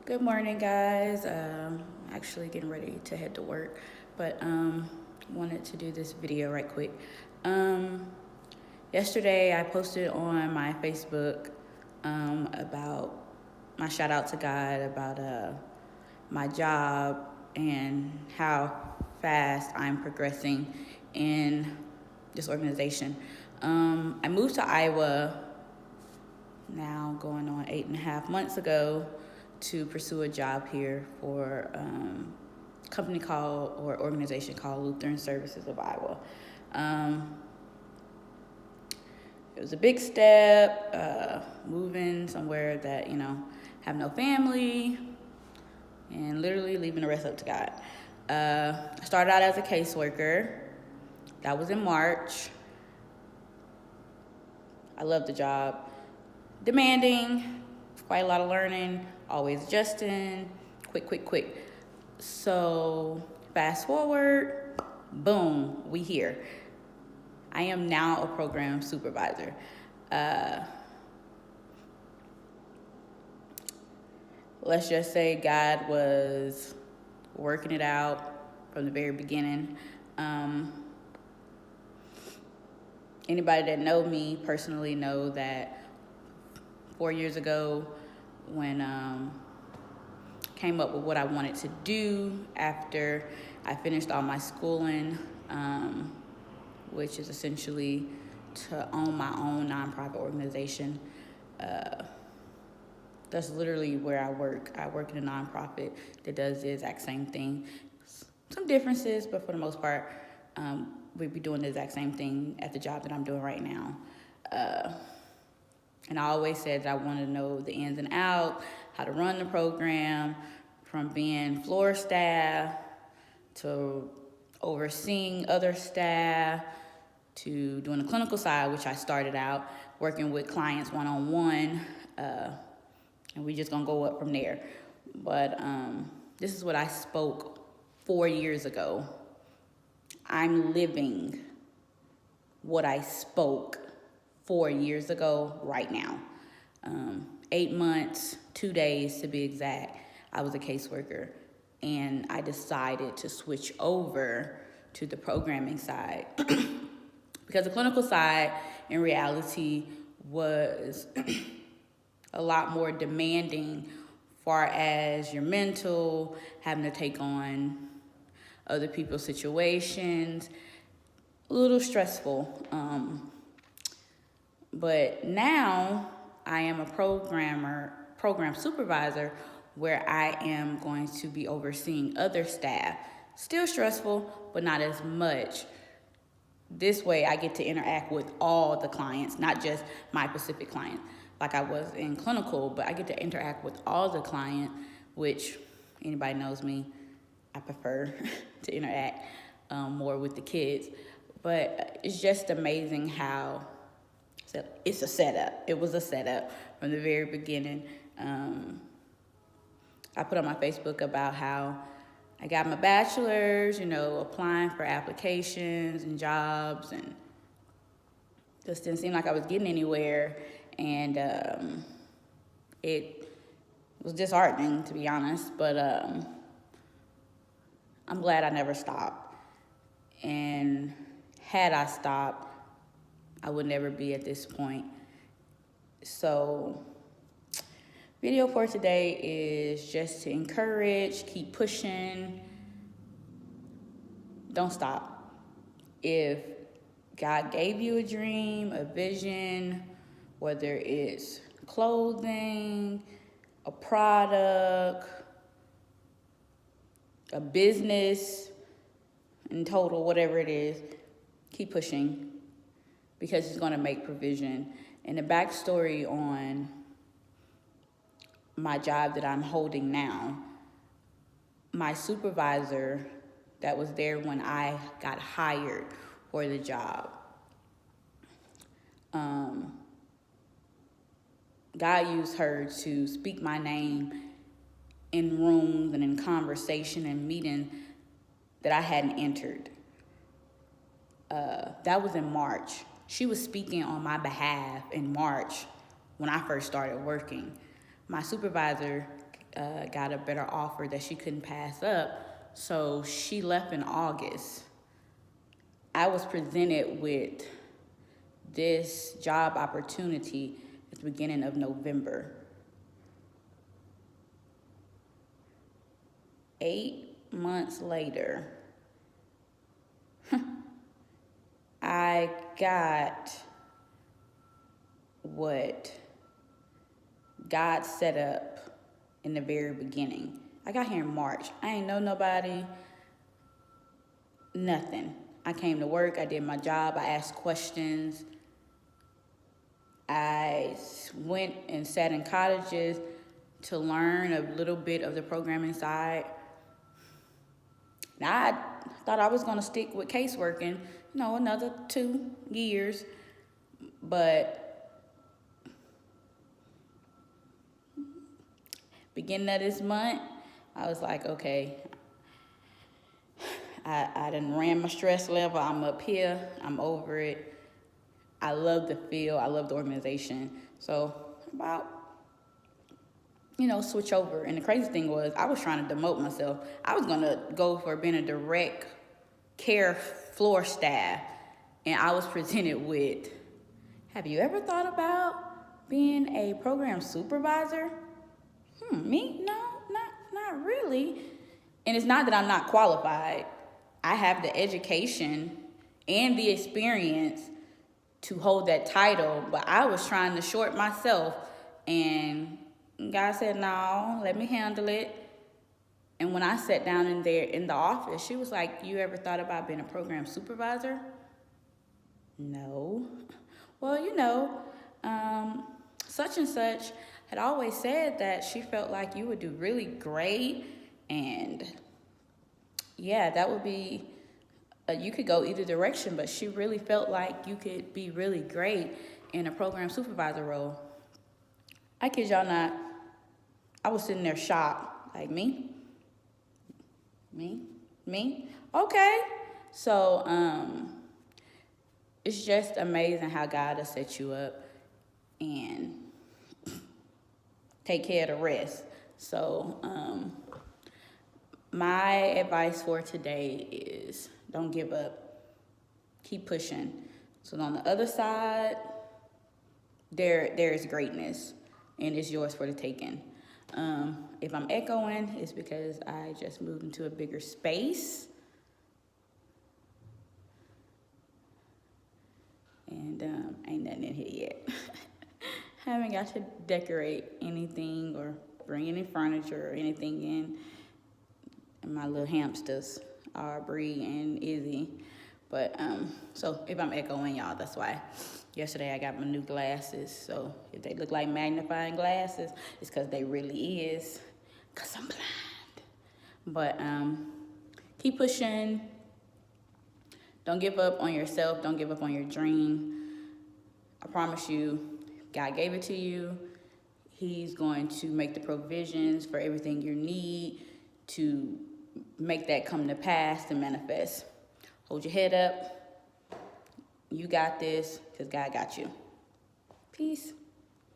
Good morning, guys. Actually getting ready to head to work, but wanted to do this video right quick. Um, Yesterday, I posted on my Facebook about my shout out to God about my job and how fast I'm progressing in this organization. I moved to Iowa now going on 8.5 months ago to pursue a job here for a company called or organization called Lutheran Services of Iowa. It was a big step, moving somewhere that, have no family and literally leaving the rest up to God. I started out as a caseworker. That was in March. I love the job. Demanding, quite a lot of learning, always adjusting, quick. So fast forward, boom, we here. I am now a program supervisor. Let's just say God was working it out from the very beginning. Anybody that know me personally know that 4 years ago when came up with what I wanted to do after I finished all my schooling, which is essentially to own my own nonprofit organization. That's literally where I work. I work in a nonprofit that does the exact same thing. Some differences, but for the most part, we'd be doing the exact same thing at the job that I'm doing right now. And I always said that I wanted to know the ins and outs, how to run the program, from being floor staff to overseeing other staff to doing the clinical side, which I started out working with clients one-on-one, and we just gonna go up from there. But this is what I spoke 4 years ago. I'm living what I spoke 4 years ago right now. 8 months, 2 days to be exact, I was a caseworker, and I decided to switch over to the programming side because the clinical side in reality was a lot more demanding far as your mental, having to take on other people's situations, a little stressful. But now I am a program supervisor, where I am going to be overseeing other staff. Still stressful, but not as much. This way I get to interact with all the clients, not just my specific client like I was in clinical, but I get to interact with all the clients, which anybody knows me, I prefer to interact more with the kids. But it's just amazing how it's a setup. It was a setup from the very beginning. I put on my Facebook about how I got my bachelor's, applying for applications and jobs, and just didn't seem like I was getting anywhere. And it was disheartening, to be honest, but I'm glad I never stopped. And had I stopped, I would never be at this point. So, video for today is just to encourage, keep pushing, don't stop. If God gave you a dream, a vision, whether it's clothing, a product, a business, in total, whatever it is, keep pushing because He's going to make provision. And the backstory on my job that I'm holding now, my supervisor that was there when I got hired for the job, God used her to speak my name in rooms and in conversation and meetings that I hadn't entered. That was in March. She was speaking on my behalf in March when I first started working. My supervisor got a better offer that she couldn't pass up. So she left in August. I was presented with this job opportunity at the beginning of November. 8 months later, I got what God set up in the very beginning. I got here in March. I ain't know nobody, nothing. I came to work, I did my job, I asked questions. I went and sat in cottages to learn a little bit of the programming side. Now, I thought I was going to stick with caseworking, another 2 years. But beginning of this month, I was like, okay, I done ran my stress level. I'm up here. I'm over it. I love the field. I love the organization. So about, switch over. And the crazy thing was I was trying to demote myself. I was going to go for being a direct care floor staff. And I was presented with, have you ever thought about being a program supervisor? Me? No, not really. And it's not that I'm not qualified. I have the education and the experience to hold that title, but I was trying to short myself, and God said, no, let me handle it. And when I sat down in the office, she was like, you ever thought about being a program supervisor? No. Well, such and such had always said that she felt like you would do really great, and yeah, that would be, you could go either direction, but she really felt like you could be really great in a program supervisor role. I kid y'all not, I was sitting there shocked, like, me? Okay. So, it's just amazing how God has set you up and take care of the rest. So, my advice for today is don't give up. Keep pushing. So on the other side, there is greatness, and it's yours for the taking. If I'm echoing, it's because I just moved into a bigger space. And ain't nothing in here yet. Haven't got to decorate anything or bring any furniture or anything in. And my little hamsters, Aubrey and Izzy. But so if I'm echoing, y'all, that's why. Yesterday I got my new glasses, so if they look like magnifying glasses, it's because they really is, because I'm blind. But keep pushing. Don't give up on yourself. Don't give up on your dream. I promise you, God gave it to you. He's going to make the provisions for everything you need to make that come to pass and manifest. Hold your head up. You got this, because God got you. Peace.